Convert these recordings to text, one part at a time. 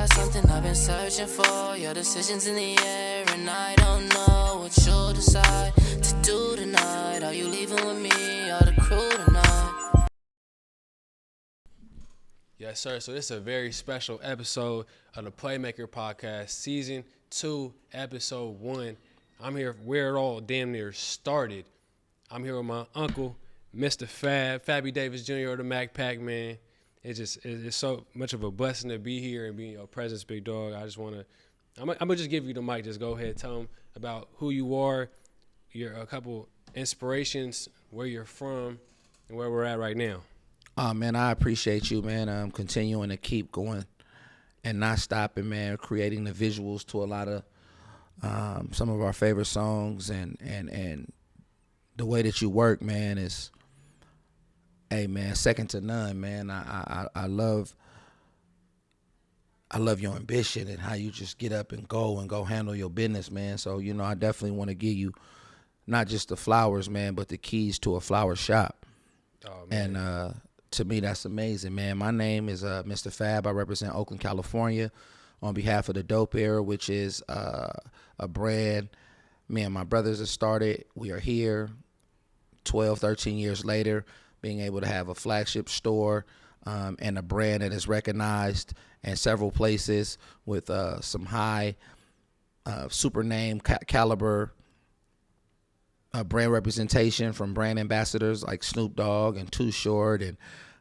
got something I've been searching for. Your decision's in the air, and I don't know what you'll decide to do tonight. Are you leaving with me or the crew tonight? Yes, sir. So this is a very special episode of the PlayMaker podcast, season 2, episode 1. I'm here where it all damn near started. I'm here with my uncle, Mistah F.A.B, Davis Jr., or the Mac Pac-Man. It's so much of a blessing to be here and be in your presence, big dog. I just want to, I'm going to just give you the mic. Just go ahead, tell them about who you are, a couple inspirations, where you're from, and where we're at right now. Man, I appreciate you, man. Continuing to keep going and not stopping, man. Creating the visuals to a lot of some of our favorite songs, and the way that you work, man, is, hey, man, second to none, man. I love your ambition and how you just get up and go handle your business, man. So, I definitely want to give you not just the flowers, man, but the keys to a flower shop. Oh, man. And to me, that's amazing, man. My name is Mistah F.A.B. I represent Oakland, California on behalf of the Dope Era, which is a brand me and my brothers have started. We are here 12, 13 years later, being able to have a flagship store and a brand that is recognized in several places with some high super name caliber brand representation from brand ambassadors like Snoop Dogg and TooShort and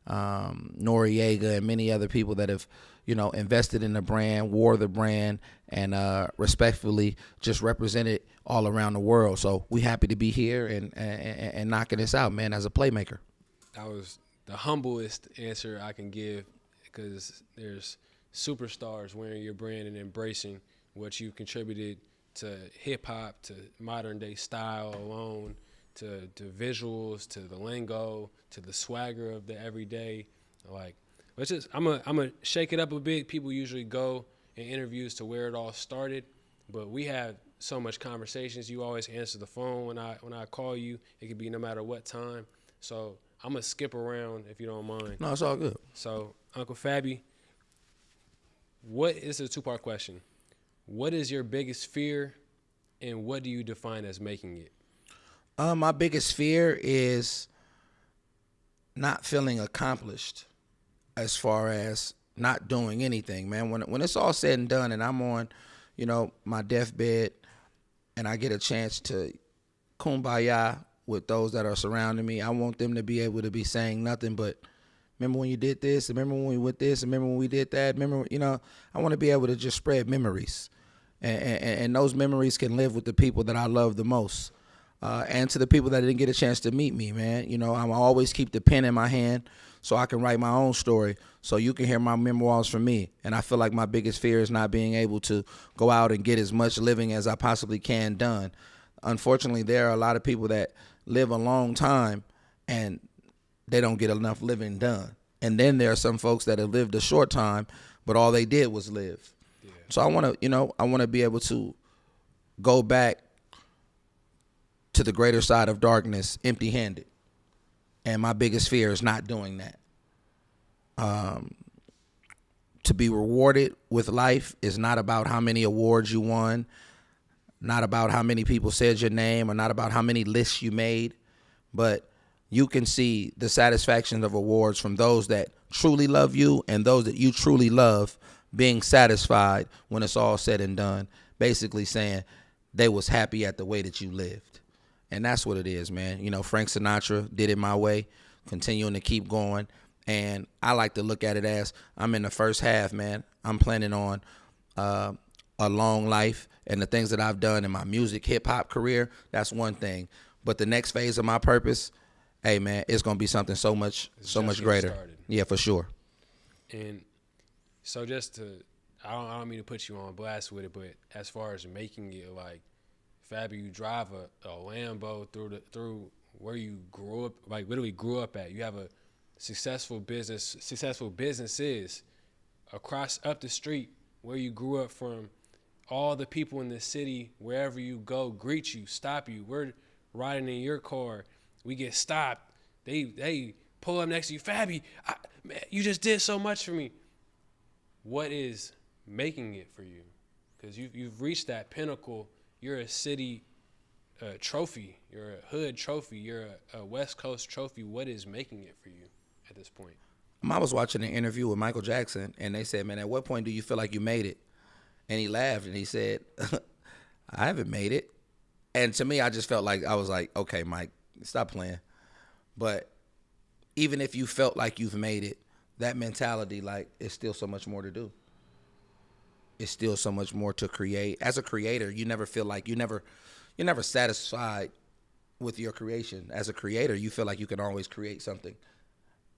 Noriega and many other people that have, invested in the brand, wore the brand, and respectfully just represented all around the world. So we happy to be here and knocking this out, man, as a playmaker. That was the humblest answer I can give, because there's superstars wearing your brand and embracing what you contributed to hip-hop, to modern-day style alone, to visuals, to the lingo, to the swagger of the everyday. Like, I'm gonna shake it up a bit. People usually go in interviews to where it all started, but we have so much conversations. You always answer the phone when I call you. It could be no matter what time. So I'm gonna skip around if you don't mind. No, it's all good. So, Uncle F.A.B, this is a two-part question. What is your biggest fear, and what do you define as making it? My biggest fear is not feeling accomplished, as far as not doing anything, man. When it's all said and done and I'm on, my deathbed, and I get a chance to kumbaya with those that are surrounding me, I want them to be able to be saying nothing but, remember when you did this? Remember when we went this? Remember when we did that? Remember, I want to be able to just spread memories. And those memories can live with the people that I love the most. And to the people that didn't get a chance to meet me, man. I'm always keep the pen in my hand so I can write my own story, so you can hear my memoirs from me. And I feel like my biggest fear is not being able to go out and get as much living as I possibly can done. Unfortunately, there are a lot of people that live a long time and they don't get enough living done. And then there are some folks that have lived a short time, but all they did was live. Yeah. So I want to be able to go back to the greater side of darkness empty-handed. And my biggest fear is not doing that. To be rewarded with life is not about how many awards you won, not about how many people said your name, or not about how many lists you made, but you can see the satisfaction of awards from those that truly love you and those that you truly love being satisfied when it's all said and done, basically saying they was happy at the way that you lived. And that's what it is, man. Frank Sinatra did it my way, continuing to keep going. And I like to look at it as I'm in the first half, man. I'm planning on a long life, and the things that I've done in my music, hip-hop career, that's one thing. But the next phase of my purpose, hey, man, it's going to be something so much greater. Started. Yeah, for sure. And so I don't mean to put you on blast with it, but as far as making it, like, F.A.B, you drive a Lambo through where you grew up, like literally grew up at. You have a successful businesses up the street where you grew up from. All the people in the city, wherever you go, greet you, stop you. We're riding in your car. We get stopped. They pull up next to you. F.A.B, man, you just did so much for me. What is making it for you? Because you've reached that pinnacle. You're a city trophy. You're a hood trophy. You're a West Coast trophy. What is making it for you at this point? I was watching an interview with Michael Jackson, and they said, man, at what point do you feel like you made it? And he laughed, and he said, I haven't made it. And to me, I just felt like, I was like, okay, Mike, stop playing. But even if you felt like you've made it, that mentality, like, it's still so much more to do. It's still so much more to create. As a creator, you never feel like you're never satisfied with your creation. As a creator, you feel like you can always create something.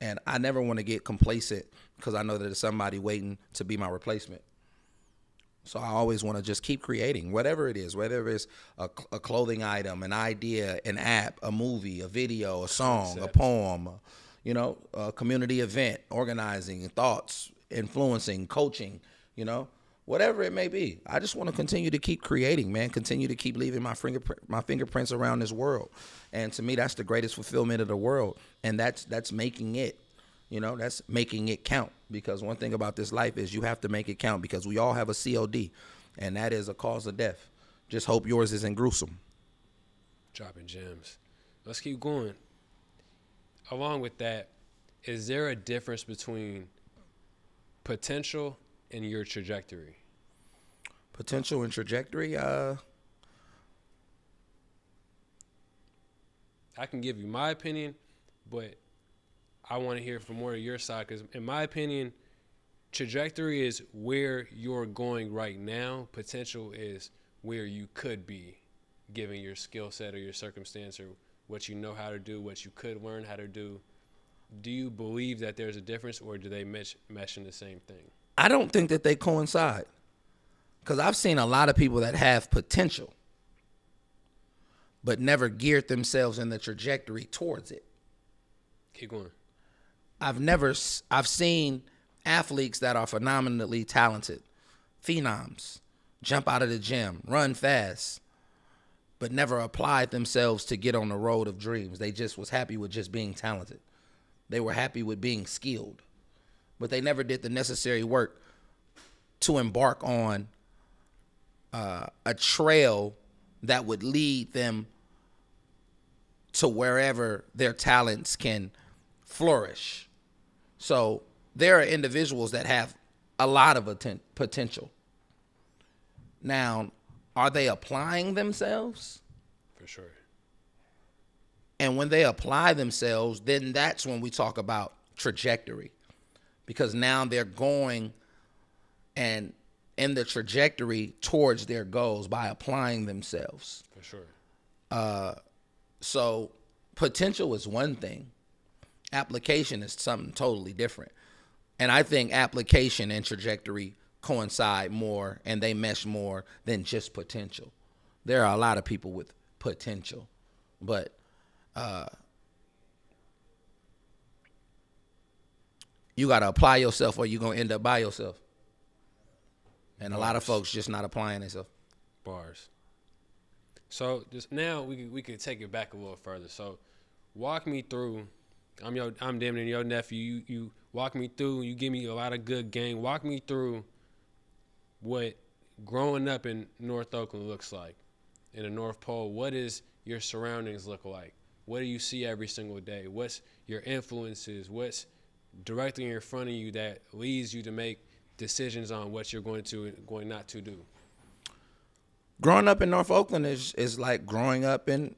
And I never want to get complacent because I know that there's somebody waiting to be my replacement. So I always want to just keep creating, whatever it is, whether it's a clothing item, an idea, an app, a movie, a video, a song, a poem, a community event, organizing, thoughts, influencing, coaching, whatever it may be. I just want to continue to keep creating, man, continue to keep leaving my fingerprints around this world. And to me, that's the greatest fulfillment of the world. And that's making it. That's making it count, because one thing about this life is you have to make it count, because we all have a COD, and that is a cause of death. Just hope yours isn't gruesome. Dropping gems. Let's keep going. Along with that, is there a difference between potential and your trajectory? Potential and trajectory? I can give you my opinion, but I want to hear from more of your side, because in my opinion, trajectory is where you're going right now. Potential is where you could be, given your skill set or your circumstance or what you know how to do, what you could learn how to do. Do you believe that there's a difference, or do they mesh in the same thing? I don't think that they coincide, because I've seen a lot of people that have potential but never geared themselves in the trajectory towards it. Keep going. I've seen athletes that are phenomenally talented, phenoms, jump out of the gym, run fast, but never applied themselves to get on the road of dreams. They just was happy with just being talented. They were happy with being skilled, but they never did the necessary work to embark on a trail that would lead them to wherever their talents can flourish. So there are individuals that have a lot of potential. Now, are they applying themselves? For sure. And when they apply themselves, then that's when we talk about trajectory, because now they're going and in the trajectory towards their goals by applying themselves. For sure. So potential is one thing. Application is something totally different. And I think application and trajectory coincide more, and they mesh more than just potential. There are a lot of people with potential, but you got to apply yourself, or you're going to end up by yourself. And a lot of folks just not applying themselves. Bars. So just now we could take it back a little further. So walk me through. I'm damn near your nephew. You walk me through. You give me a lot of good game. Walk me through what growing up in North Oakland looks like. In the North Pole, what does your surroundings look like? What do you see every single day? What's your influences? What's directly in front of you that leads you to make decisions on what you're going to and going not to do? Growing up in North Oakland is like growing up in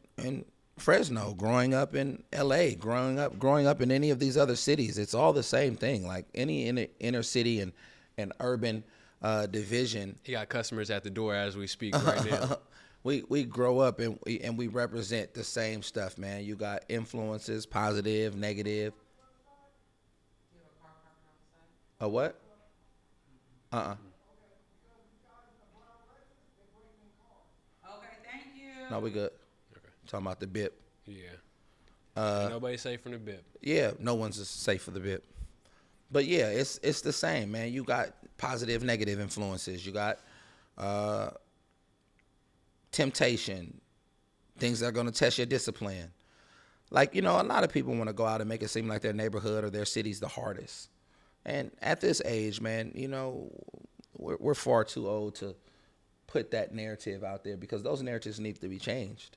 Fresno, growing up in LA, growing up in any of these other cities. It's all the same thing. Like any inner city and urban division. You got customers at the door as we speak right now. We grow up and we represent the same stuff, man. You got influences, positive, negative. A what? Okay, thank you. No, we good. Okay. Talking about the BIP. Yeah. Nobody safe from the BIP. Yeah, no one's safe for the BIP. But yeah, it's the same, man. You got positive, negative influences. You got temptation, things that are going to test your discipline. Like, a lot of people want to go out and make it seem like their neighborhood or their city's the hardest. And at this age, man, we're far too old to put that narrative out there, because those narratives need to be changed.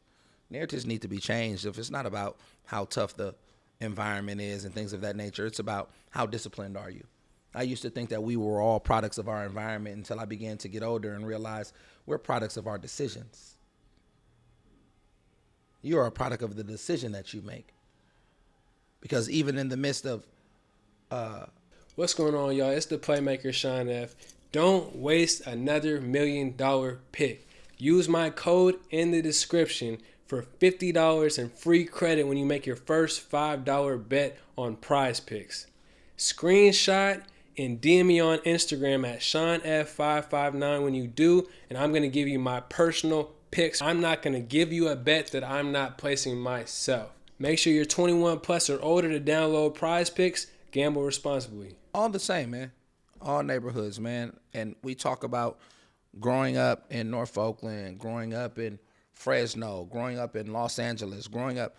Narratives need to be changed. If it's not about how tough the environment is and things of that nature, it's about how disciplined are you. I used to think that we were all products of our environment until I began to get older and realize we're products of our decisions. You are a product of the decision that you make. Because even in the midst of What's going on, y'all? It's the PlayMaker, Shawn F. Don't waste another $1 million pick. Use my code in the description for $50 and free credit when you make your first $5 bet on Prize Picks. Screenshot and DM me on Instagram at ShawnF559 when you do, and I'm going to give you my personal picks. I'm not going to give you a bet that I'm not placing myself. Make sure you're 21 plus or older to download Prize Picks. Gamble responsibly. all the same, man. All neighborhoods, man. And we talk about growing up in North Oakland, growing up in Fresno, growing up in Los Angeles, growing up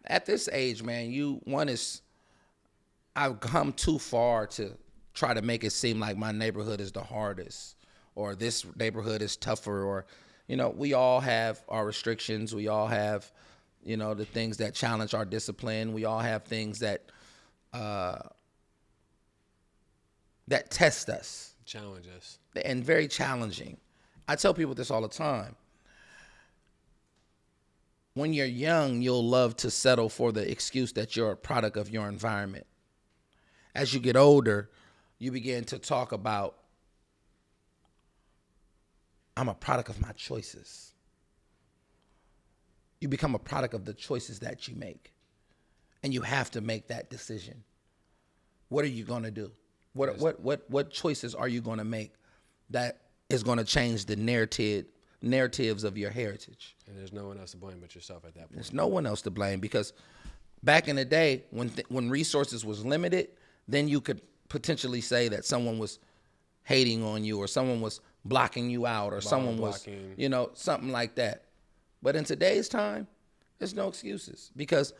at this age, man. I've come too far to try to make it seem like my neighborhood is the hardest, or this neighborhood is tougher, or, we all have our restrictions. We all have, the things that challenge our discipline. We all have things that test us. Challenge us. And very challenging. I tell people this all the time. When you're young, you'll love to settle for the excuse that you're a product of your environment. As you get older, you begin to talk about, I'm a product of my choices. You become a product of the choices that you make. And you have to make that decision. What are you going to do? What choices are you going to make that is going to change the narratives of your heritage? And there's no one else to blame but yourself at that point. There's no one else to blame, because back in the day when resources was limited, then you could potentially say that someone was hating on you, or someone was blocking you out, or someone was, something like that. But in today's time, there's no excuses, because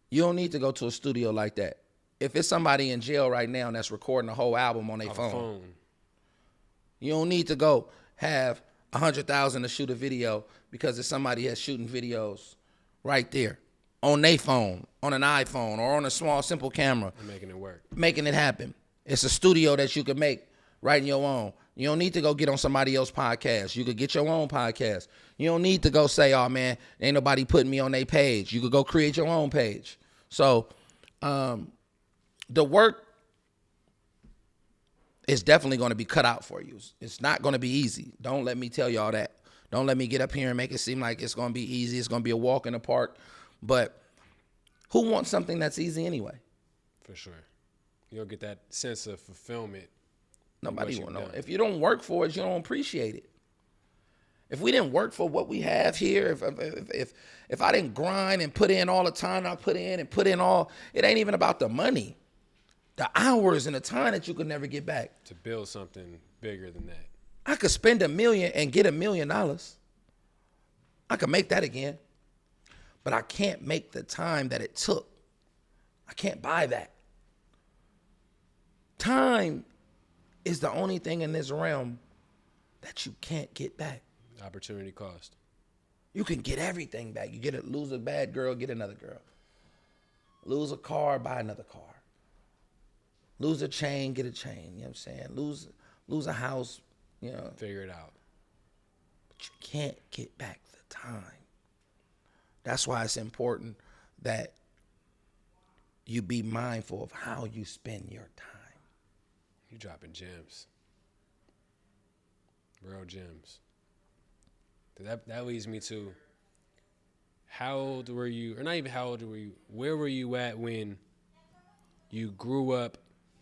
you don't need to go to a studio like that. If it's somebody in jail right now that's recording a whole album on their phone, you don't need to go have $100,000 to shoot a video, because there's somebody that's shooting videos right there on their phone, on an iPhone, or on a small, simple camera. And making it work. Making it happen. It's a studio that you can make right in your own. You don't need to go get on somebody else's podcast. You could get your own podcast. You don't need to go say, oh, man, ain't nobody putting me on their page. You could go create your own page. So the work is definitely going to be cut out for you. It's not going to be easy. Don't let me tell y'all that. Don't let me get up here and make it seem like it's going to be easy. It's going to be a walk in the park. But who wants something that's easy anyway? For sure. You'll get that sense of fulfillment. Nobody will know. If you don't work for it, you don't appreciate it. If we didn't work for what we have here, if I didn't grind and put in all the time I put in all, it ain't even about the money. The hours and the time that you could never get back. To build something bigger than that. I could spend $1 million and get $1 million. I could make that again. But I can't make the time that it took. I can't buy that. Time is the only thing in this realm that you can't get back. Opportunity cost. You can get everything back. You lose a bad girl, get another girl. Lose a car, buy another car. Lose a chain, get a chain. You know what I'm saying? Lose a house, Figure it out. But you can't get back the time. That's why it's important that you be mindful of how you spend your time. You dropping gems. Real gems. That leads me to, how old were you, or not even how old were you, where were you at when you grew up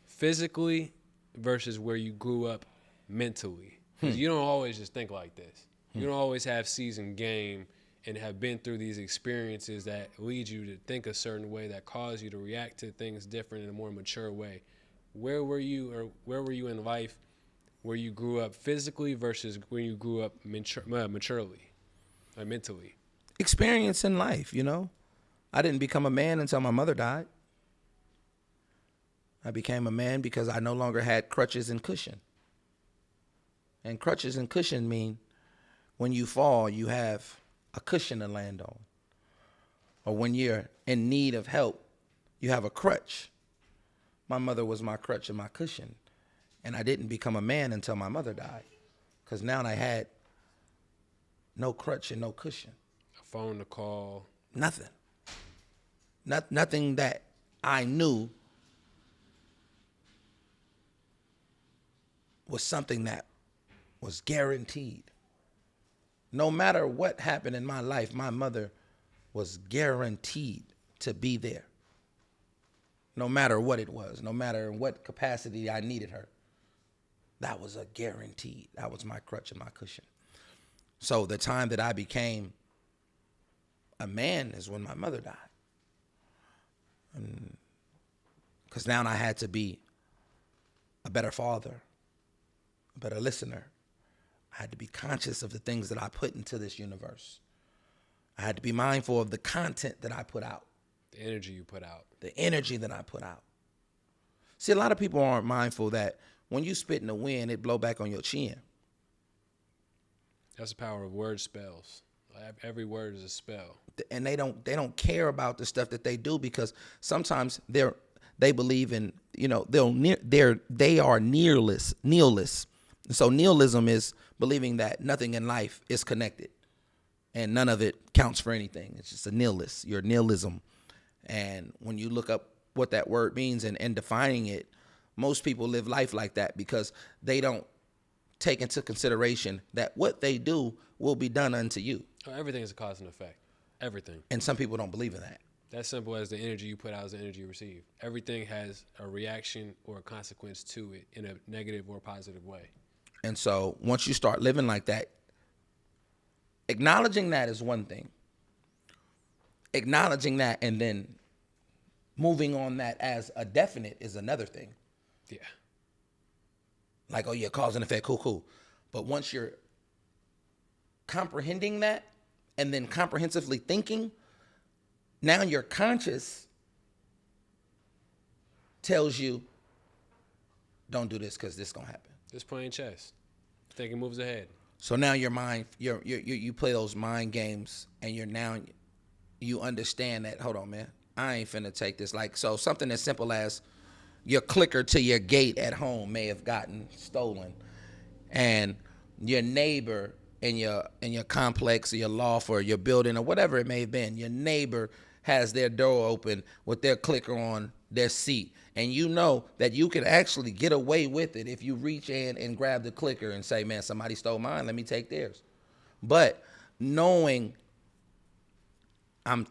physically versus where you grew up mentally? Because you don't always just think like this. You don't always have seasoned game and have been through these experiences that lead you to think a certain way, that cause you to react to things different in a more mature way. Where were you in life where you grew up physically versus where you grew up maturely, or mentally? Experience in life, I didn't become a man until my mother died. I became a man because I no longer had crutches and cushion. And crutches and cushion mean when you fall, you have a cushion to land on. Or when you're in need of help, you have a crutch. My mother was my crutch and my cushion. And I didn't become a man until my mother died. Because now I had no crutch and no cushion. A phone to call. Nothing. Nothing that I knew was something that was guaranteed. No matter what happened in my life, my mother was guaranteed to be there. No matter what it was, no matter in what capacity I needed her. That was a guarantee. That was my crutch and my cushion. So the time that I became a man is when my mother died. Because now I had to be a better father, a better listener. I had to be conscious of the things that I put into this universe. I had to be mindful of the content that I put out. The energy you put out. The energy that I put out. See, a lot of people aren't mindful that when you spit in the wind, it blow back on your chin. That's the power of word spells. Every word is a spell. And they don't care about the stuff that they do because sometimes they believe in, they are nihilists. So nihilism is believing that nothing in life is connected and none of it counts for anything. It's just a nihilist. You're nihilism. And when you look up what that word means and defining it, most people live life like that because they don't take into consideration that what they do will be done unto you. Oh, everything is a cause and effect. Everything. And some people don't believe in that. That's simple as the energy you put out is the energy you receive. Everything has a reaction or a consequence to it in a negative or positive way. And so once you start living like that, acknowledging that is one thing. Acknowledging that and then moving on that as a definite is another thing. Yeah. Like, oh yeah, cause and effect, cool. But once you're comprehending that and then comprehensively thinking, now your conscious tells you, don't do this because this is going to happen. Just playing chess. Thinking moves ahead. So now your mind, you play those mind games and you understand that, hold on, man, I ain't finna take this. Like, so something as simple as your clicker to your gate at home may have gotten stolen, and your neighbor in your complex or your loft or your building or whatever it may have been, your neighbor has their door open with their clicker on their seat, and you know that you can actually get away with it if you reach in and grab the clicker and say, man, somebody stole mine, let me take theirs. But knowing if I'm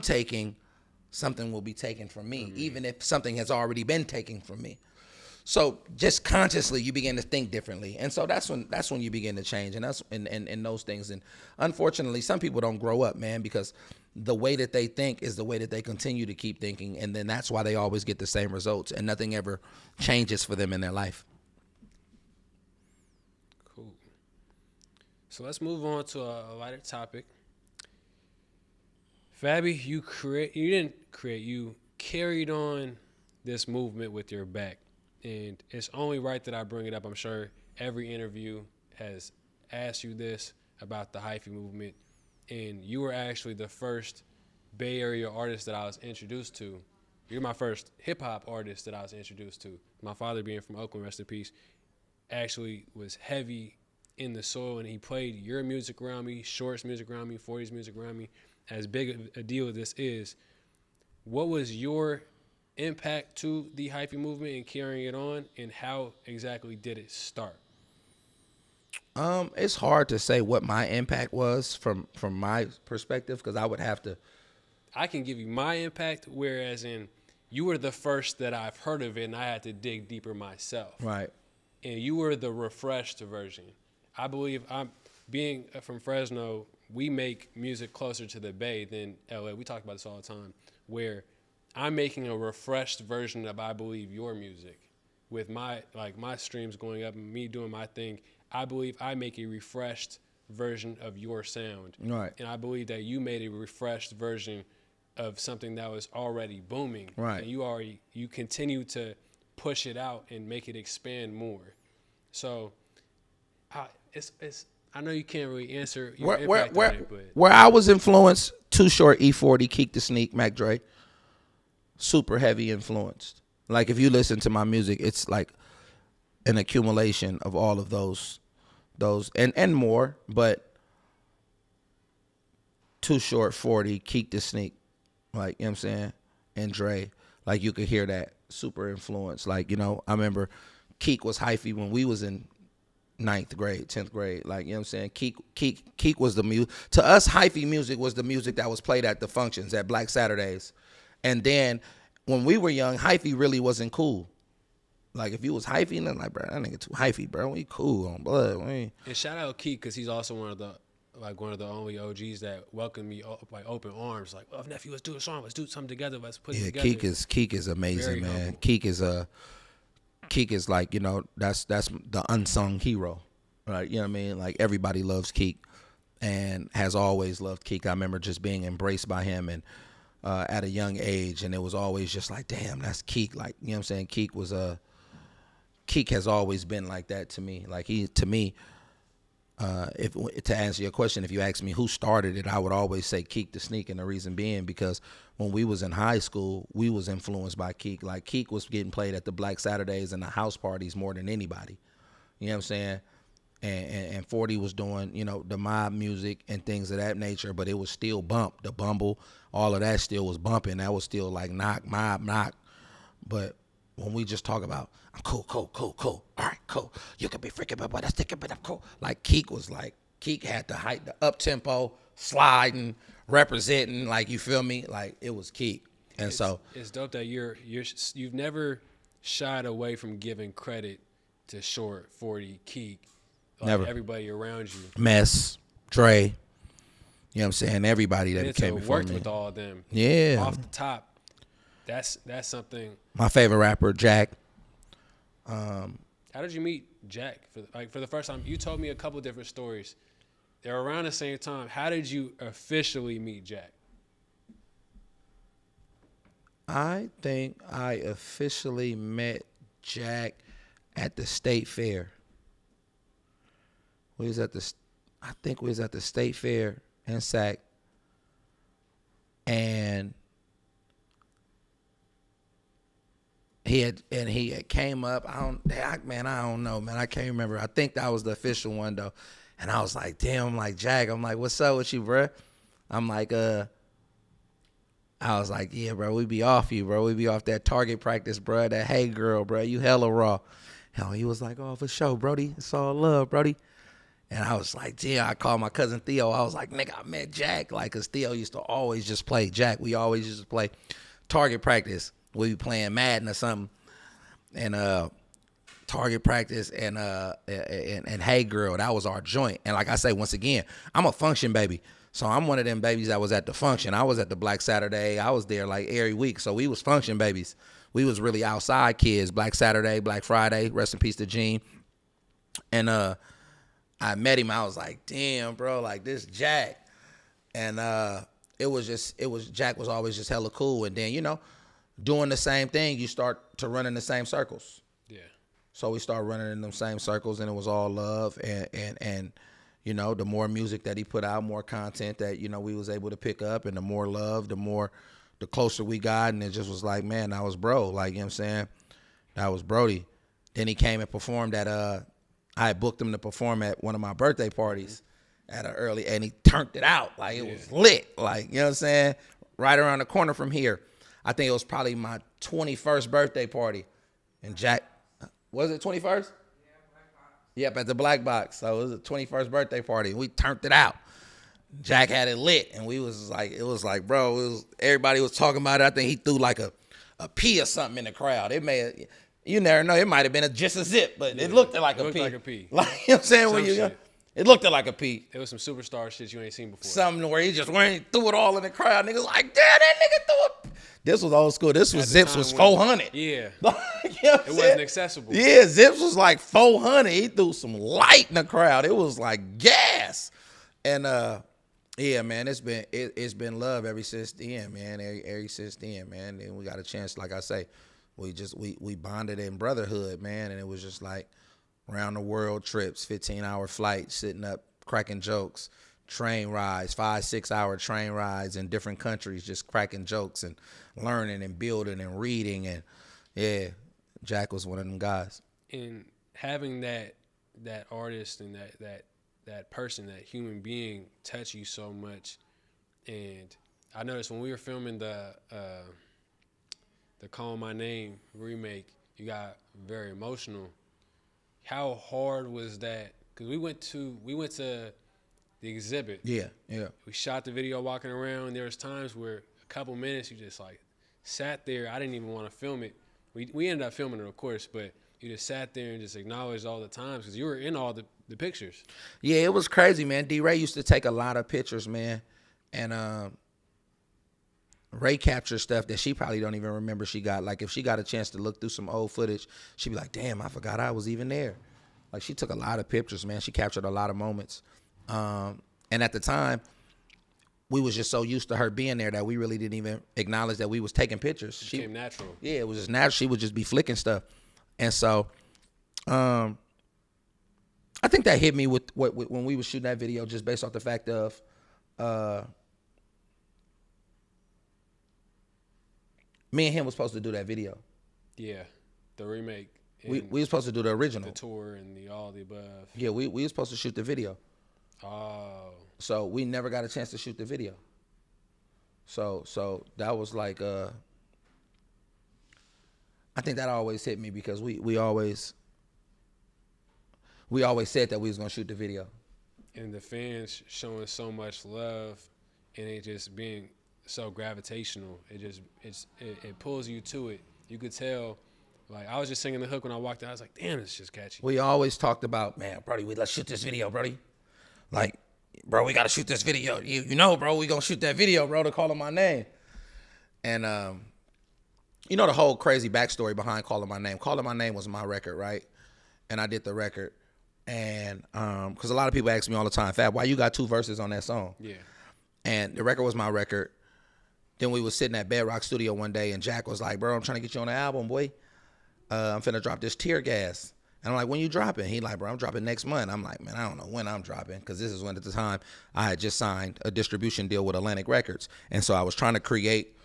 taking, something will be taken from me, even if something has already been taken from me. So just consciously, you begin to think differently, and so that's when you begin to change, and that's in those things. And unfortunately, some people don't grow up, man, because the way that they think is the way that they continue to keep thinking, and then that's why they always get the same results, and nothing ever changes for them in their life. Cool. So let's move on to a lighter topic. F.A.B, you carried on this movement with your back. And it's only right that I bring it up. I'm sure every interview has asked you this about the hyphy movement. And you were actually the first Bay Area artist that I was introduced to. You're my first hip-hop artist that I was introduced to. My father, being from Oakland, rest in peace, actually was heavy in the soil. And he played your music around me, Short's music around me, 40's music around me. As big a deal as this is, what was your impact to the hyphy movement and carrying it on, and how exactly did it start? It's hard to say what my impact was from my perspective, because I would have to. I can give you my impact, whereas you were the first that I've heard of it, and I had to dig deeper myself. Right. And you were the refreshed version. I believe being from Fresno, we make music closer to the Bay than LA. We talk about this all the time, where I'm making a refreshed version of, I believe, your music. With my streams going up and me doing my thing, I believe I make a refreshed version of your sound. Right. And I believe that you made a refreshed version of something that was already booming. Right. And you continue to push it out and make it expand more. So, I know you can't really answer your impact on it, but where I was influenced, TooShort, E40, Keek the Sneak, Mac Dre, super heavy influenced. Like if you listen to my music, it's like an accumulation of all of those and more, but TooShort, 40, Keek the Sneak, like, you know what I'm saying, and Dre, like you could hear that super influence. Like, you know, I remember Keek was hyphy when we was in 9th grade, 10th grade. Like, you know what I'm saying? Keek was the music. To us, hyphy music was the music that was played at the functions, at Black Saturdays. And then when we were young, hyphy really wasn't cool. Like, if you was hyphy, then like, bro, that nigga too hyphy, bro. We cool on blood. And shout out Keek, because he's also one of the only OGs that welcomed me like open arms. Like, oh, if nephew, let's do a song. Let's do something together. Let's put it together. Keek is amazing, Very man. humble. Keek is like, you know, that's the unsung hero. Right? You know what I mean? Like, everybody loves Keek and has always loved Keek. I remember just being embraced by him and at a young age, and it was always just like, damn, that's Keek. Like, you know what I'm saying? Keek has always been like that to me. Like, to me, if to answer your question, if you ask me who started it, I would always say Keek the Sneak, and the reason being because when we was in high school, we was influenced by Keek. Like, Keek was getting played at the Black Saturdays and the house parties more than anybody. You know what I'm saying? And 40 was doing, you know, the mob music and things of that nature, but it was still bump. The Bumble, all of that still was bumping. That was still like knock, mob, knock. But when we just talk about, I'm cool. All right, cool. You can be freaking, but that's thinking, but I'm cool. Like, Keek had the height, the up tempo, sliding, representing. Like, you feel me? Like, it was Keek. And it's dope that you've never shied away from giving credit to Short, 40, Keek, like never. Everybody around you. Mess, Dre, you know what I'm saying? Everybody that came before worked me. with all of them. Yeah. Off the top, that's something. My favorite rapper, Jack. How did you meet Jack for the first time? You told me a couple different stories. They're around the same time. How did you officially meet Jack? I think I officially met Jack at the state fair. I think we was at the state fair in Sac, and he had came up. I don't know, man. I can't remember. I think that was the official one though. And I was like, damn, I'm like, Jack, I'm like, what's up with you, bruh? I'm like, I was like, yeah, bro, we be off you, bro. We be off that target practice, bro. That hey girl, bro, you hella raw. Hell, he was like, oh, for sure, Brody. It's all love, Brody. And I was like, yeah, I called my cousin Theo. I was like, nigga, I met Jack. Like, because Theo used to always just play Jack. We always used to play target practice. We be playing Madden or something. And target practice and hey girl, that was our joint. And like I say, once again, I'm a function baby. So I'm one of them babies that was at the function. I was at the Black Saturday. I was there like every week. So we was function babies. We was really outside kids. Black Saturday, Black Friday, rest in peace to Gene. And I met him. I was like, damn, bro, like this Jack. And Jack was always just hella cool. And then, you know, doing the same thing, you start to run in the same circles. Yeah. So we started running in them same circles, and it was all love. And you know, the more music that he put out, more content that, you know, we was able to pick up, and the more love, the closer we got. And it just was like, man, that was bro. Like, you know what I'm saying? That was Brody. Then he came and performed at, I had booked him to perform at one of my birthday parties at an early, and he turned it out. Like, it was lit. Like, you know what I'm saying? Right around the corner from here. I think it was probably my 21st birthday party. And Jack, was it 21st? Yeah, Black Box. Yep, at the Black Box. So it was a 21st birthday party, and we turned it out. Jack had it lit, and it was like, bro, everybody was talking about it. I think he threw like a pea or something in the crowd. You never know, it might have been just a zip, but it looked like a pea. Like a pee. Like, you know what I'm saying? It looked like a pea. It was some superstar shit you ain't seen before. Something where he just threw it all in the crowd. Niggas like, damn, that nigga threw it. This was old school. This was Zips was 400. Yeah. You know what I'm It wasn't saying? accessible. Yeah, Zips was like 400. He threw some light in the crowd. It was like gas. And yeah, man, it's been love ever since then, man. Ever since then, man. And we got a chance, like I say, we bonded in brotherhood, man, and it was just like round the world trips, 15-hour flights, sitting up cracking jokes, train rides, 5-6 hour train rides in different countries, just cracking jokes and learning and building and reading. And yeah, Jack was one of them guys. And having that artist and that person, that human being touch you so much. And I noticed when we were filming the Call My Name remake, you got very emotional. How hard was that? Because we went to the exhibit. Yeah. We shot the video walking around, and there was times where a couple minutes you just like sat there. I didn't even want to film it. We ended up filming it, of course, but you just sat there and just acknowledged all the times because you were in all the pictures. Yeah, it was crazy, man. D-Ray used to take a lot of pictures, man. And Ray captured stuff that she probably don't even remember she got. Like, if she got a chance to look through some old footage, she'd be like, damn, I forgot I was even there. Like, she took a lot of pictures, man. She captured a lot of moments. And at the time, we was just so used to her being there that we really didn't even acknowledge that we was taking pictures. It became natural. Yeah, it was just natural. She would just be flicking stuff. And so I think that hit me with when we was shooting that video, just based off the fact of me and him was supposed to do that video. Yeah, the remake. We were supposed to do the original. The tour and the all the above. Yeah, we were supposed to shoot the video. Oh. So we never got a chance to shoot the video. So that was like I think that always hit me because we always said that we was gonna shoot the video. And the fans showing so much love and it just being so gravitational. It pulls you to it. You could tell. Like, I was just singing the hook when I walked out. I was like, damn, it's just catchy. We always talked about, man, Brody, let's shoot this video, Brody. Like, bro, we got to shoot this video. You know, bro, we going to shoot that video, bro, to Calling My Name. And, you know the whole crazy backstory behind Calling My Name. Calling My Name was my record, right? And I did the record. And because a lot of people ask me all the time, Fab, why you got 2 verses on that song? Yeah. And the record was my record. Then we was sitting at Bedrock Studio one day, and Jack was like, bro, I'm trying to get you on the album, boy. I'm finna drop this Tear Gas. And I'm like, when you dropping? He like, bro, I'm dropping next month. I'm like, man, I don't know when I'm dropping, because this is when at the time I had just signed a distribution deal with Atlantic Records. And so I was trying to create,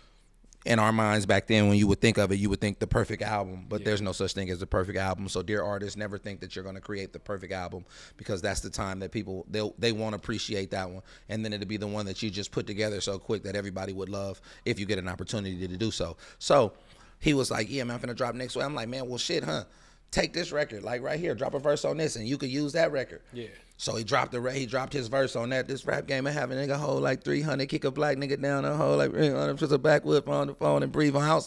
in our minds back then, when you would think of it, you would think the perfect album, but there's no such thing as the perfect album. So dear artists, never think that you're going to create the perfect album, because that's the time that people, they won't appreciate that one. And then it'll be the one that you just put together so quick that everybody would love if you get an opportunity to do so. So he was like, yeah, man, I'm finna drop next week. I'm like, man, well, shit, huh? Take this record, like right here, drop a verse on this, and you could use that record. Yeah. So he dropped his verse on that. This rap game of having a nigga hold like 300, kick a black nigga down the hole like 300, just a backwhip on the phone and breathe on. I was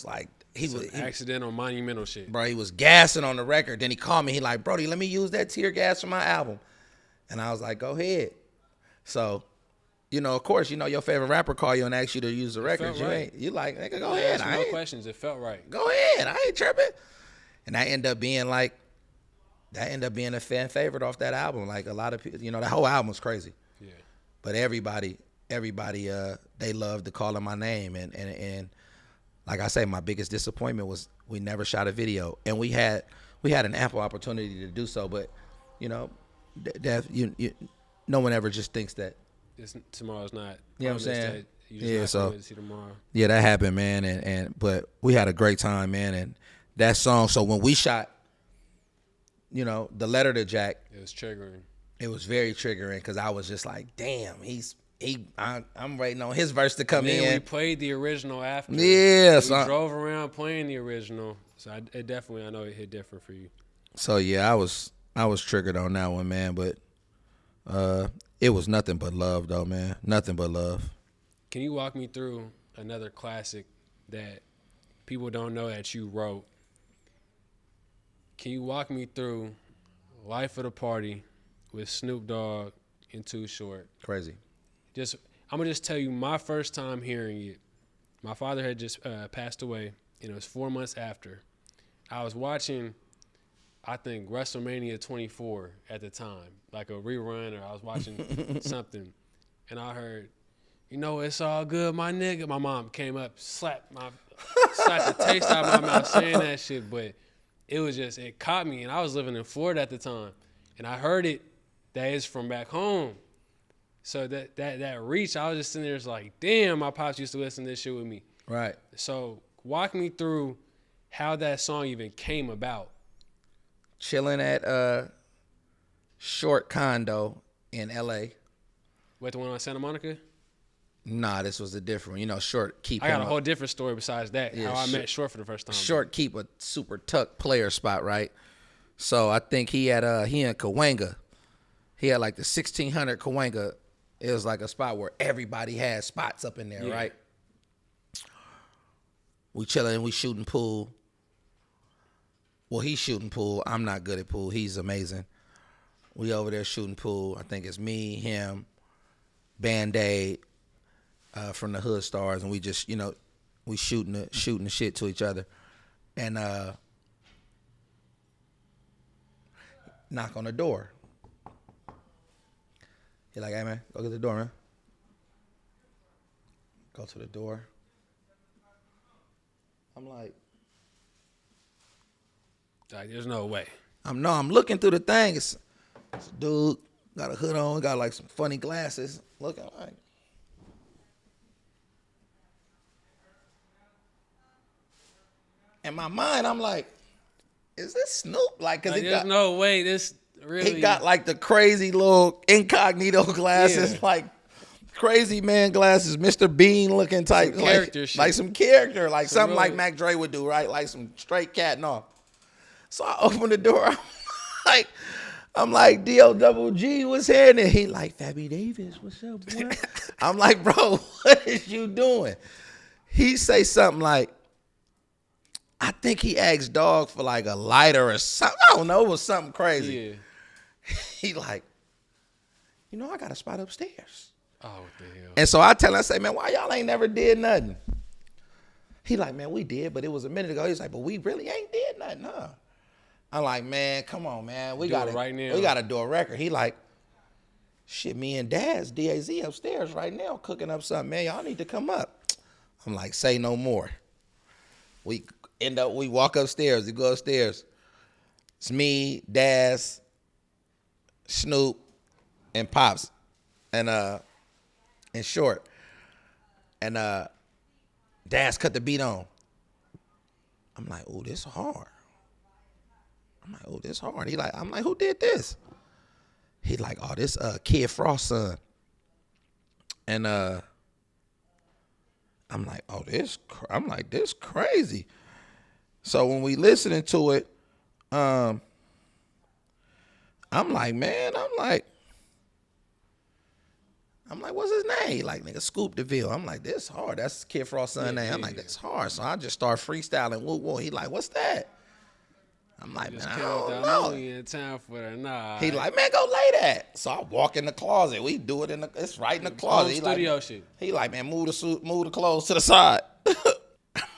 like, he accidental monumental shit. Bro, he was gassing on the record. Then he called me. He like, Brody, let me use that Tear Gas for my album. And I was like, go ahead. So, you know, of course, you know your favorite rapper call you and ask you to use the record. You like, nigga, go ahead. No questions. It felt right. Go ahead. I ain't tripping. And that ended up being a fan favorite off that album. Like, a lot of people, you know, the whole album was crazy. Yeah. But everybody, they loved the Calling My Name. And like I say, my biggest disappointment was we never shot a video. And we had an ample opportunity to do so, but, you know, no one ever just thinks that tomorrow's not. You know what I'm saying? Yeah, so to see tomorrow. Yeah, that happened, man. But we had a great time, man. And that song, so when we shot, you know, the letter to Jack, it was triggering. It was very triggering because I was just like, damn, I'm waiting on his verse to come in. And we played the original after. Yeah, we drove around playing the original. So I know it hit different for you. So yeah, I was triggered on that one, man. But it was nothing but love, though, man. Nothing but love. Can you walk me through another classic that people don't know that you wrote? Can you walk me through Life of the Party with Snoop Dogg and TooShort? Crazy. I'm going to just tell you my first time hearing it. My father had just passed away, and it was 4 months after. I was watching, I think, WrestleMania 24 at the time, like a rerun, or I was watching something, and I heard, you know, it's all good, my nigga. My mom came up, slapped my sucked the taste out of my mouth saying that shit, but it caught me, and I was living in Florida at the time, and I heard it that it's from back home. So that reach, I was just sitting there, it's like, damn, my pops used to listen to this shit with me. Right. So walk me through how that song even came about. Chilling at Short condo in L.A. What, the one on Santa Monica? Nah, this was a different one. You know, Short keep. I got a whole different story besides that. Yeah, how I met Short for the first time. Short keep a super tuck player spot, right? So I think he in Cahuenga. He had like the 1600 Cahuenga. It was like a spot where everybody had spots up in there, right? We chilling, we shooting pool. Well, he's shooting pool. I'm not good at pool. He's amazing. We over there shooting pool. I think it's me, him, Band-Aid from the Hood Stars, and we just, we shooting the shit to each other. And knock on the door. He like, hey, man, go get the door, man. Go to the door. I'm like, there's no way. I'm looking through the thing. It's dude, got a hood on, got like some funny glasses. Looking like. In my mind, I'm like, is this Snoop? Like, cause There's no way this really. He got like the crazy little incognito glasses, like crazy man glasses, Mr. Bean looking type, some character shit. Like some character, like something really, like Mac Dre would do, right? Like some straight cat and all. So I open the door, I'm like, D.O.G. what's happening? He like, Fabby Davis, what's up, boy? I'm like, bro, what is you doing? He say something like, I think he asked dog for like a lighter or something. I don't know, it was something crazy. Yeah. He like, I got a spot upstairs. Oh, what the hell? And so I tell him, I say, man, why y'all ain't never did nothing? He like, man, we did, but it was a minute ago. He's like, but we really ain't did nothing, huh? I'm like, man, come on, man. We got it right now. We got to do a record. He like, shit, me and Dad's DAZ upstairs right now cooking up something, man. Y'all need to come up. I'm like, say no more. We walk upstairs. We go upstairs. It's me, Daz, Snoop, and Pops, and Short. And Daz cut the beat on. I'm like, oh, this hard. I'm like, who did this? He like, oh, this Kid Frost son. And I'm like, oh, this crazy. So when we listening to it, I'm like, what's his name? He like, nigga, Scoop DeVille. I'm like, this hard. That's Kid Frost's son name. I'm like, that's hard. So I just start freestyling. Woo. He like, what's that? I'm like, man, I don't know. In town for that. Nah. He like, man, go lay that. So I walk in the closet. We do it it's right in the closet. He studio like, shit. He like, man, move the clothes to the side.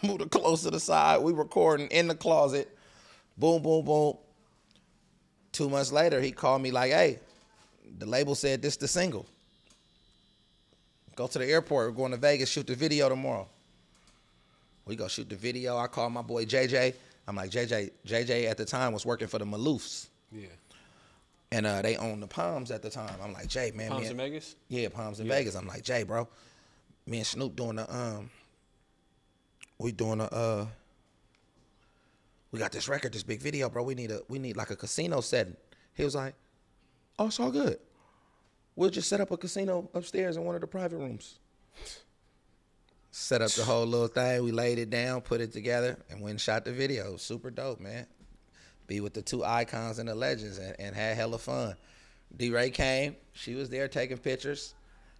Move the clothes to the side. We recording in the closet. Boom, boom, boom. 2 months later, he called me like, hey, the label said this the single. Go to the airport. We're going to Vegas, shoot the video tomorrow. We go shoot the video. I call my boy JJ. I'm like, JJ at the time was working for the Maloofs. Yeah. And they owned the Palms at the time. I'm like, Jay, man. Palms in Vegas? Yeah, Palms in Vegas. I'm like, Jay, bro. Me and Snoop doing the, we got this record, this big video, bro. We need like a casino setting. He was like, oh, it's all good. We'll just set up a casino upstairs in one of the private rooms. Set up the whole little thing. We laid it down, put it together, and went and shot the video. It was super dope, man. Be with the two icons and the legends and had hella fun. D-Ray came. She was there taking pictures.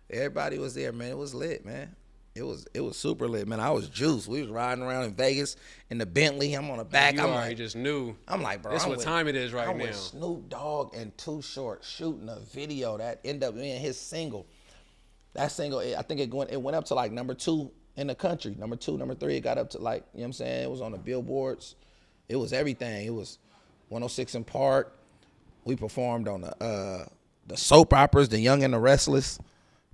Everybody was there, man. It was lit, man. It was super lit, man. I was juiced. We was riding around in Vegas in the Bentley. I'm on the back. You already just knew. I'm like, bro. That's what time it is right now. I'm with Snoop Dogg and TooShort shooting a video that ended up being his single. That single, I think it went up to like number 2 in the country. Number 2, number 3. It got up to like, you know what I'm saying? It was on the billboards. It was everything. It was 106 in Park. We performed on the soap operas, The Young and the Restless.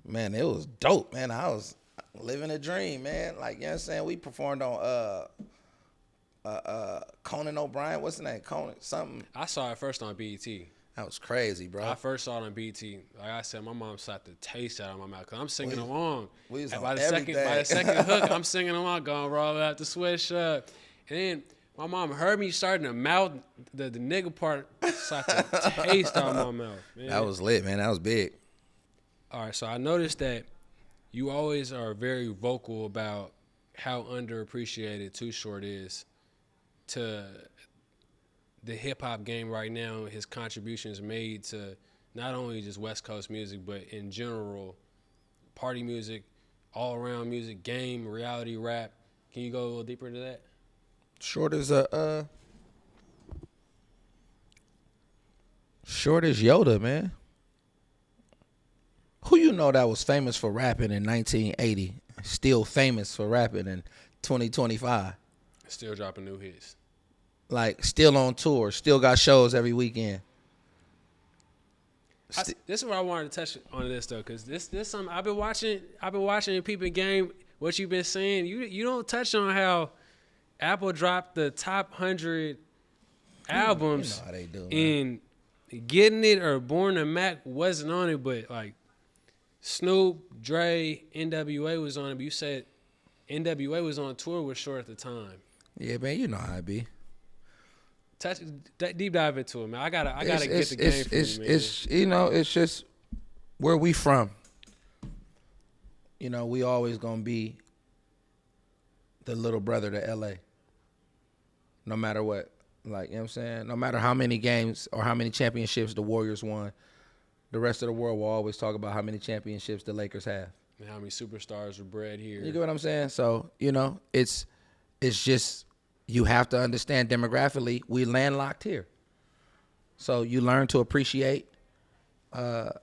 Man, it was dope, man. living a dream, man. Like, you know what I'm saying? We performed on Conan O'Brien. What's the name? Conan something. I saw it first on BET. That was crazy, bro. I first saw it on BT. Like I said, my mom slapped the taste out of my mouth because I'm singing along. We was And on by the everything. second hook, I'm singing along, going roll out the sweatshirt. And then my mom heard me starting to mouth the nigga part, slapped the taste out of my mouth. Man. That was lit, man. That was big. All right, so I noticed that you always are very vocal about how underappreciated TooShort is to the hip-hop game right now, his contributions made to not only just West Coast music, but in general, party music, all-around music, game, reality rap. Can you go a little deeper into that? Short as Yoda, man. Who you know that was famous for rapping in 1980, still famous for rapping in 2025? Still dropping new hits. Like, still on tour, still got shows every weekend. This is what I wanted to touch on this though, because this something I've been watching in Peeping Game. What you've been saying, you don't touch on how Apple dropped the top 100 albums, you know how they do, man. and Getting It or Born to Mac wasn't on it, but like Snoop, Dre, NWA was on it. But you said NWA was on tour with Short at the time. Yeah, man, you know how it be. Touch deep dive into it, man. I gotta get the game for you, man. It's it's just where we from. You know, we always gonna be the little brother to LA. No matter what. Like, you know what I'm saying? No matter how many games or how many championships the Warriors won, the rest of the world will always talk about how many championships the Lakers have. And how many superstars were bred here. You get what I'm saying? So, it's just you have to understand demographically, we landlocked here. So you learn to appreciate the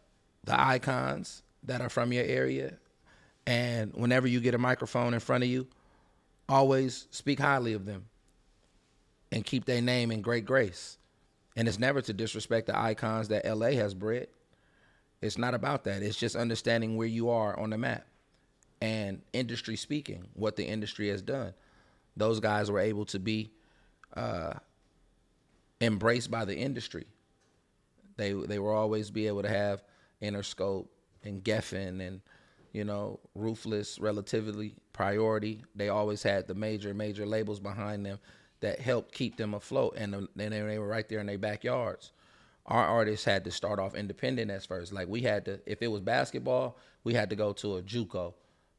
icons that are from your area. And whenever you get a microphone in front of you, always speak highly of them and keep their name in great grace. And it's never to disrespect the icons that LA has bred. It's not about that. It's just understanding where you are on the map and industry speaking, what the industry has done. Those guys were able to be embraced by the industry. They will always be able to have Interscope and Geffen and, Ruthless, Relatively, Priority. They always had the major labels behind them that helped keep them afloat, and they were right there in their backyards. Our artists had to start off independent at first. Like, we had to, if it was basketball, we had to go to a JUCO.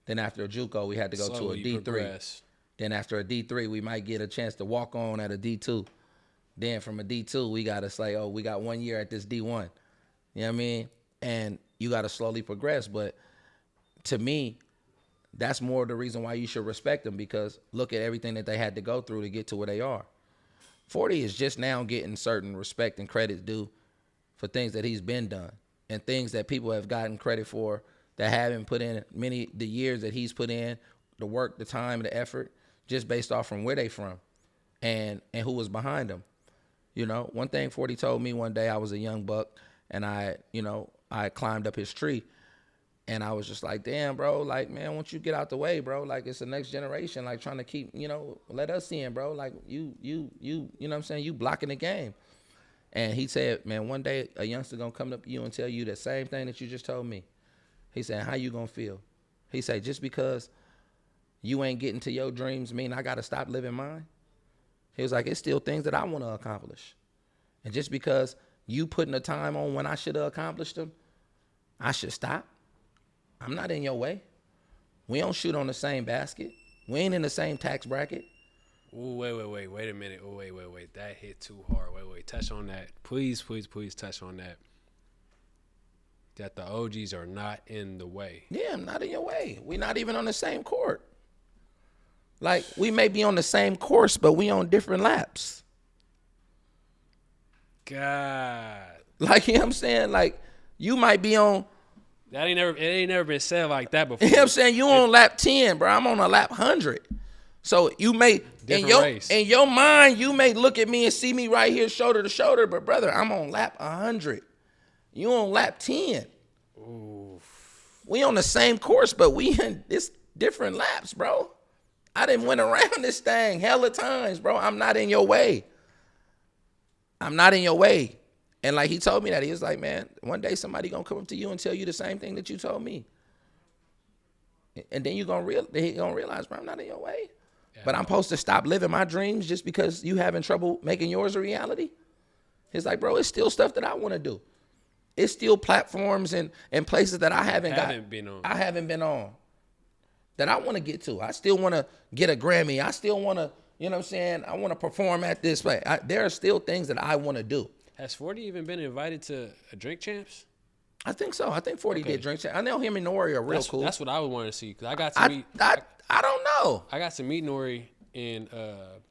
Then after a JUCO, we had to go to a D3. Progress. Then after a D3, we might get a chance to walk on at a D2. Then from a D2, we got to say, oh, we got 1 year at this D1. You know what I mean? And you got to slowly progress. But to me, that's more the reason why you should respect them, because look at everything that they had to go through to get to where they are. 40 is just now getting certain respect and credit due for things that he's been done and things that people have gotten credit for that haven't put in the years that he's put in, the work, the time, the effort, just based off from where they from and who was behind them. One thing 40 told me one day, I was a young buck and I climbed up his tree. And I was just like, damn, bro, like, man, once you get out the way, bro, like, it's the next generation, like, trying to keep, let us in, bro. Like, you know what I'm saying? You blocking the game. And he said, man, one day a youngster gonna come up to you and tell you the same thing that you just told me. He said, how you gonna feel? He said, just because you ain't getting to your dreams mean I gotta stop living mine? He was like, it's still things that I wanna accomplish. And just because you putting the time on when I should have accomplished them, I should stop. I'm not in your way. We don't shoot on the same basket. We ain't in the same tax bracket. Ooh, wait a minute. Oh, wait. That hit too hard. Wait. Touch on that. Please touch on that. That the OGs are not in the way. Yeah, I'm not in your way. We're not even on the same court. Like, we may be on the same course, but we on different laps. God. Like, you know what I'm saying? Like, you might be on... It ain't never been said like that before. You know what I'm saying? You on lap 10, bro. I'm on a lap 100. So you may, in your mind, you may look at me and see me right here shoulder to shoulder, but brother, I'm on lap 100. You on lap 10. Ooh. We on the same course, but we in this different laps, bro. I done went around this thing hella times, bro. I'm not in your way. I'm not in your way. And like he told me that, he was like, man, one day somebody gonna come up to you and tell you the same thing that you told me. And then he gonna realize, bro, I'm not in your way. Yeah, but I'm supposed to stop living my dreams just because you having trouble making yours a reality? He's like, bro, it's still stuff that I want to do. It's still platforms and places that I haven't been on that I want to get to. I still want to get a Grammy. I still want to, you know what I'm saying? I want to perform at this place. There are still things that I want to do. Has 40 even been invited to a Drink Champs? I think so. I think 40 did Drink Champs. I know him and Nori are real cool. That's what I would want to see, because I got to meet. I don't know. I got to meet Nori in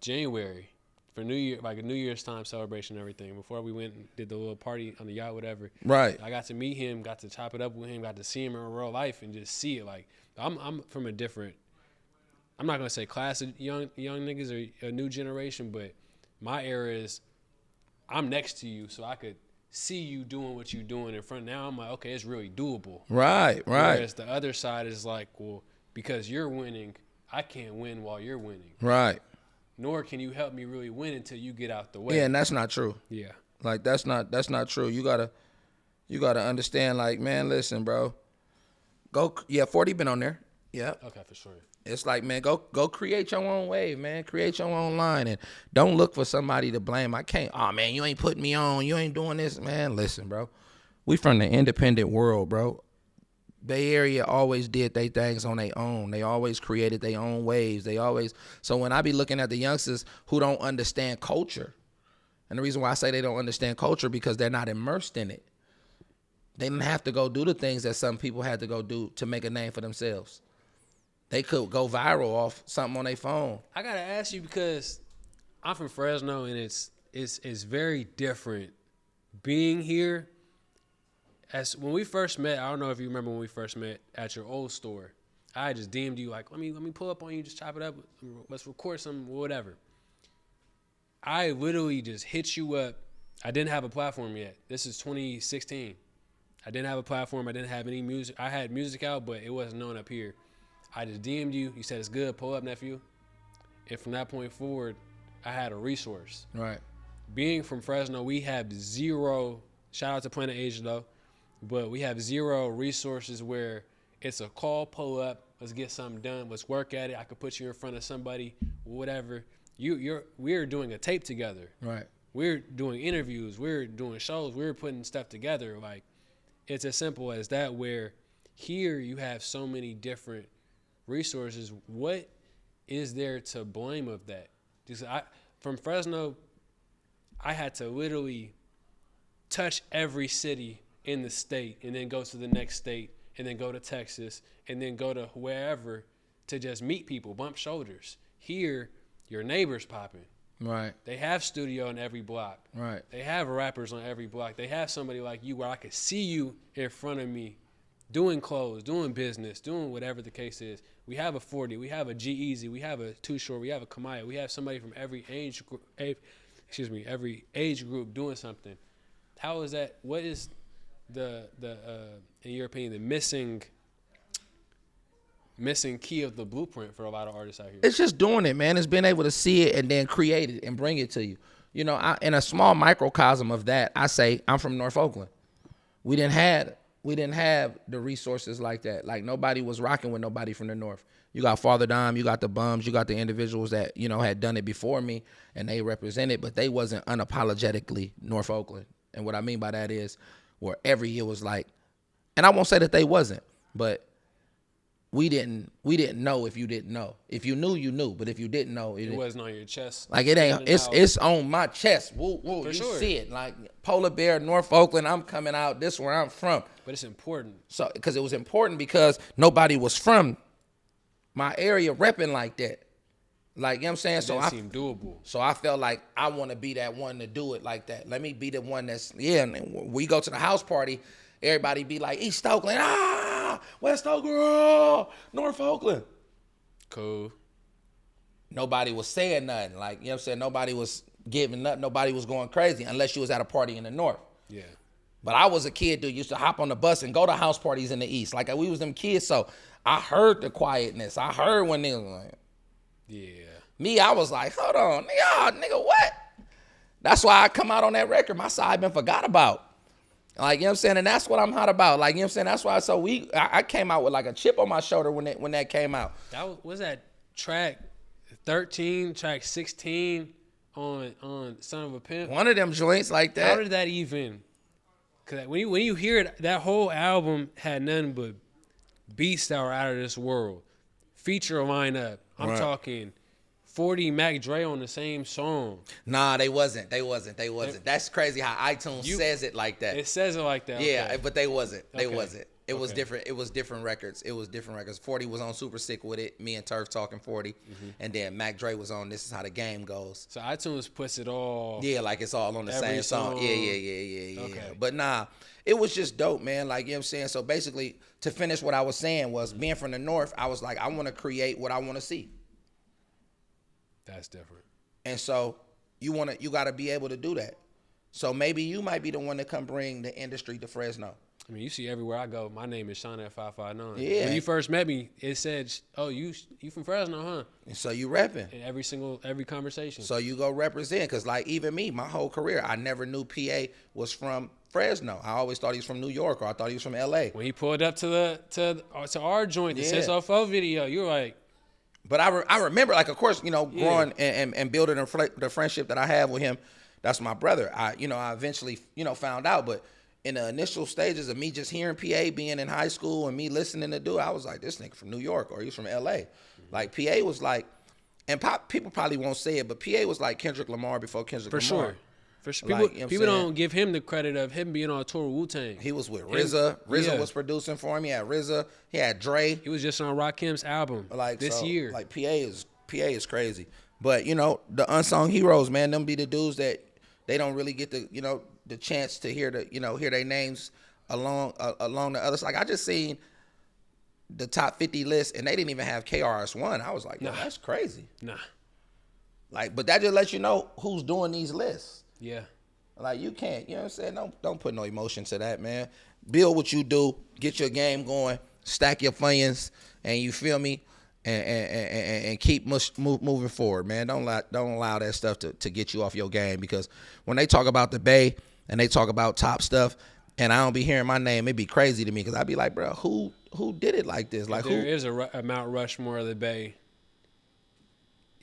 January for New Year, like a New Year's time celebration and everything. Before we went and did the little party on the yacht, whatever. Right. I got to meet him, got to chop it up with him, got to see him in real life and just see it. Like I'm from a different. I'm not gonna say class of young niggas or a new generation, but my era is I'm next to you, so I could see you doing what you're doing in front. Now I'm like, okay, it's really doable. Right. Whereas the other side is like, well, because you're winning, I can't win while you're winning. Right. Nor can you help me really win until you get out the way. Yeah, and that's not true. Yeah. Like that's not true. You gotta understand, like, man, listen, bro. 40 been on there. Yeah. Okay, for sure. It's like, man, go create your own wave, man. Create your own line, and don't look for somebody to blame. I can't. Oh man, you ain't putting me on. You ain't doing this, man. Listen, bro. We from the independent world, bro. Bay Area always did they things on their own. They always created their own waves. So when I be looking at the youngsters who don't understand culture, and the reason why I say they don't understand culture because they're not immersed in it. They didn't have to go do the things that some people had to go do to make a name for themselves. They could go viral off something on their phone. I gotta ask you, because I'm from Fresno and it's very different being here. As when we first met, I don't know if you remember when we first met at your old store. I just DM'd you like, let me pull up on you, just chop it up, let's record some, whatever. I literally just hit you up. I didn't have a platform yet. This is 2016. I didn't have a platform. I didn't have any music. I had music out, but it wasn't known up here. I just DM'd you. You said it's good. Pull up, nephew. And from that point forward, I had a resource. Right. Being from Fresno, we have zero. Shout out to Planet Asia though, but we have zero resources where it's a call, pull up, let's get something done, let's work at it. I could put you in front of somebody, whatever. We're doing a tape together. Right. We're doing interviews. We're doing shows. We're putting stuff together. Like, it's as simple as that. Where here you have so many different resources. What is there to blame of that? Just from Fresno, I had to literally touch every city in the state and then go to the next state and then go to Texas and then go to wherever to just meet people, bump shoulders. Here, your neighbor's popping. Right. They have studio in every block. Right. They have rappers on every block. They have somebody like you where I could see you in front of me doing clothes, doing business, doing whatever the case is. We have a 40, we have a G-Eazy, we have a TooShort, we have a Kamaya. We have somebody from every age group doing something. How is that? What is the in your opinion, the missing key of the blueprint for a lot of artists out here? It's just doing it, man. It's being able to see it and then create it and bring it to you. You know, in a small microcosm of that, I say I'm from North Oakland. We didn't have the resources like that. Like, nobody was rocking with nobody from the North. You got Father Dime, you got the Bums, you got the individuals that, you know, had done it before me and they represented, but they wasn't unapologetically North Oakland. And what I mean by that is where every year was like, and I won't say that they wasn't, but we didn't know if you didn't know. If you knew, you knew. But if you didn't know, it wasn't on your chest. Like, it ain't. It's on my chest. Woo, woo. You see it. Like, Polar Bear, North Oakland. I'm coming out. This is where I'm from. But it's important. So, because it was important because nobody was from my area repping like that. Like, you know what I'm saying? So it seemed doable. So I felt like I want to be that one to do it like that. Let me be the one that's, yeah. And when we go to the house party, everybody be like, East Oakland, West Oakland, North Oakland. Cool. Nobody was saying nothing. Like, you know what I'm saying? Nobody was giving up. Nobody was going crazy unless you was at a party in the North. Yeah. But I was a kid dude used to hop on the bus and go to house parties in the East. Like we was them kids, so I heard the quietness. I heard when niggas like, Yeah. me, I was like, hold on, nigga, what? That's why I come out on that record. My side been forgot about. Like, you know what I'm saying? And that's what I'm hot about. Like, you know what I'm saying? That's why I came out with like a chip on my shoulder when that came out. That was that track 13, track 16 on Son of a Pimp. One of them joints like that. How did that even? Cause when you hear it, that whole album had nothing but beats that were out of this world. Feature lineup. I'm Right. talking 40 Mac Dre on the same song. Nah, they wasn't. That's crazy how iTunes says it like that. It says it like that. Yeah, okay. but they wasn't. They Okay. wasn't. It was Okay. different. It was different records. 40 was on Super Sick with it. Me and Turf talking 40. Mm-hmm. And then Mac Dre was on This Is How the Game Goes. So iTunes puts it all. Yeah, like it's all on the Every same song. song. Yeah. Okay. But nah, it was just dope, man. Like, you know what I'm saying? So basically, to finish what I was saying was, being from the North, I was like, I want to create what I want to see. That's different. And so you got to be able to do that. So maybe you might be the one to come bring the industry to Fresno. I mean, you see everywhere I go, my name is Shawn F.A.B. Yeah. When you first met me, it said, "Oh, you from Fresno, huh?" And so you repping. In every conversation. So you go represent. Because like even me, my whole career, I never knew PA was from Fresno. I always thought he was from New York, or I thought he was from LA. When he pulled up to our joint, the Yeah. 604 video, you were like, But I remember, like, of course, you know, growing and building the friendship that I have with him. That's my brother. I eventually, found out. But in the initial stages of me just hearing PA, being in high school and me listening to do it, I was like, this nigga from New York, or he's from LA. Like, PA was like, and people probably won't say it, but PA was like Kendrick Lamar before Kendrick for Lamar. sure. For sure. Like, People, you know what I'm people saying? don't give him the credit of him being on tour with Wu-Tang. He was with RZA. RZA Yeah. was producing for him. He had RZA. He had Dre. He was just on Rakim's album this year. Like, PA is crazy. But, the unsung heroes, man, them be the dudes that they don't really get the chance to hear their names along the others. Like, I just seen the top 50 list and they didn't even have KRS-One. I was like, yo, that's crazy. Nah. Like, but that just lets you know who's doing these lists. Yeah. Like, you can't, you know what I'm saying? Don't put no emotion to that, man. Build what you do, get your game going, stack your funds, and you feel me? And keep moving forward, man. Don't allow that stuff to get you off your game, because when they talk about the Bay and they talk about top stuff and I don't be hearing my name, it'd be crazy to me, because I'd be like, bro, who did it like this? Like, There who? is a Mount Rushmore of the Bay.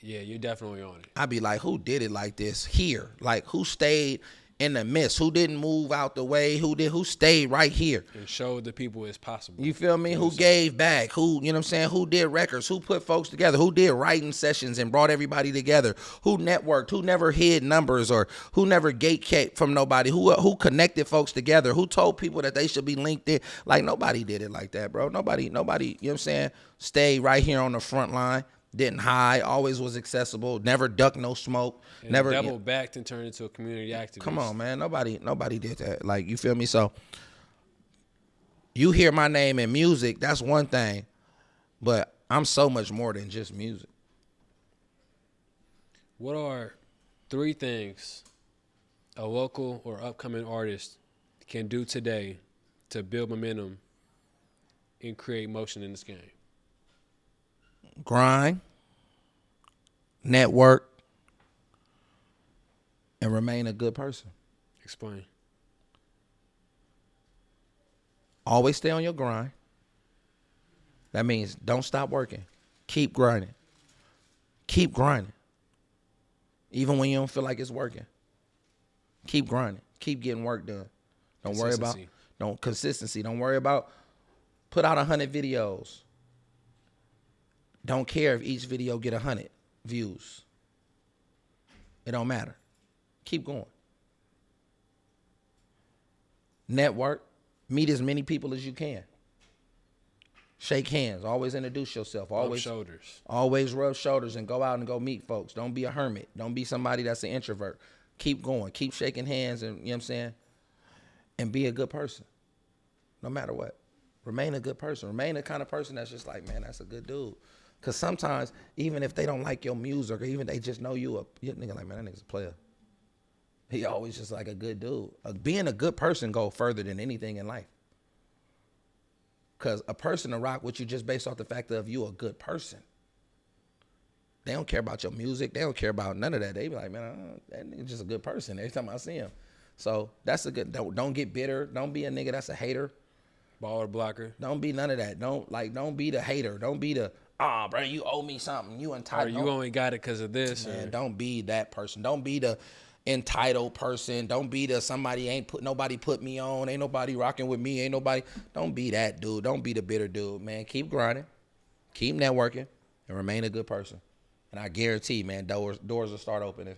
Yeah, you're definitely on it. I'd be like, who did it like this here? Like, who stayed in the midst? Who didn't move out the way? Who stayed right here? And showed the people it's possible. You feel me? Who gave back? Who, you know what I'm saying? Who did records? Who put folks together? Who did writing sessions and brought everybody together? Who networked? Who never hid numbers, or who never gatekept from nobody? Who connected folks together? Who told people that they should be linked in? Like, nobody did it like that, bro. Nobody, you know what I'm saying? Stayed right here on the front line. Didn't hide, always was accessible, never ducked no smoke, and never double backed and turned into a community activist. Come on, man. Nobody did that. Like, you feel me? So you hear my name in music, that's one thing, but I'm so much more than just music. What are 3 things a local or upcoming artist can do today to build momentum and create motion in this game? Grind, network, and remain a good person. Explain. Always stay on your grind. That means don't stop working. Keep grinding. Keep grinding. Even when you don't feel like it's working. Keep grinding. Keep getting work done. Don't worry about consistency. Don't worry about put out 100 videos. Don't care if each video get 100 views. It don't matter. Keep going. Network. Meet as many people as you can. Shake hands. Always introduce yourself. Always rub shoulders. Always rub shoulders and go out and go meet folks. Don't be a hermit. Don't be somebody that's an introvert. Keep going. Keep shaking hands, and you know what I'm saying? And be a good person. No matter what. Remain a good person. Remain the kind of person that's just like, man, that's a good dude. Because sometimes, even if they don't like your music, or even they just know you nigga like, man, that nigga's a player. He always just like a good dude. Being a good person go further than anything in life. Because a person to rock with you just based off the fact of you a good person. They don't care about your music. They don't care about none of that. They be like, man, that nigga just a good person every time I see him. So that's a good, don't get bitter. Don't be a nigga that's a hater. Baller blocker. Don't be none of that. Don't be the hater. Don't be the, bro, you owe me something. You Or entitled. you only got it because of this. Man, Or, don't be that person. Don't be the entitled person. Don't be the nobody put me on. Ain't nobody rocking with me. Ain't nobody. Don't be that dude. Don't be the bitter dude, man. Keep grinding. Keep networking and remain a good person. And I guarantee, man, doors will start opening.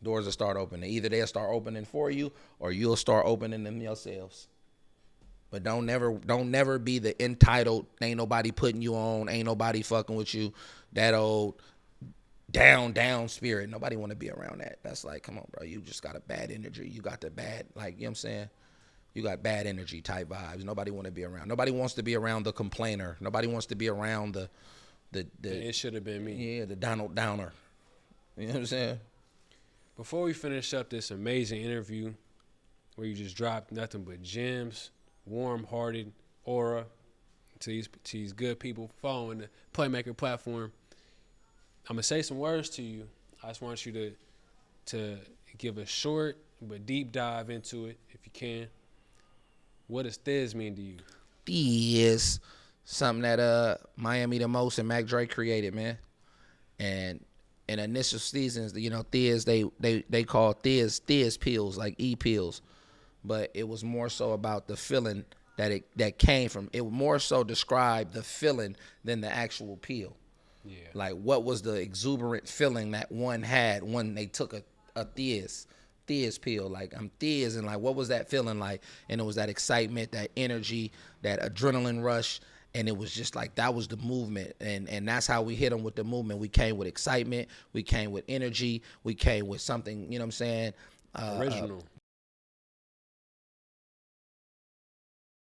Doors will start opening. Either they'll start opening for you or you'll start opening them yourselves. But don't never be the entitled, ain't nobody putting you on, ain't nobody fucking with you, that old down spirit. Nobody want to be around that. That's like, come on, bro. You just got a bad energy. You got the bad, like, you know what I'm saying? You got bad energy type vibes. Nobody want to be around. Nobody wants to be around the complainer. Nobody wants to be around the it should have been me. Yeah, the Donald Downer. You know what I'm saying? Before we finish up this amazing interview where you just dropped nothing but gems, warm-hearted aura to these good people following the PlayMaker platform, I'm going to say some words to you. I just want you to give a short but deep dive into it if you can. What does Thiz mean to you? Thiz, something that Miami the Most and Mac Dre created, man. And in initial seasons, you know, Thiz, they call Thiz pills, like E-pills. But it was more so about the feeling that came from it. More so described the feeling than the actual pill. Yeah. Like, what was the exuberant feeling that one had when they took a Thiz pill? Like, I'm Thiz, and like, what was that feeling like? And it was that excitement, that energy, that adrenaline rush. And it was just like, that was the movement. And that's how we hit them with the movement. We came with excitement. We came with energy. We came with something, you know what I'm saying?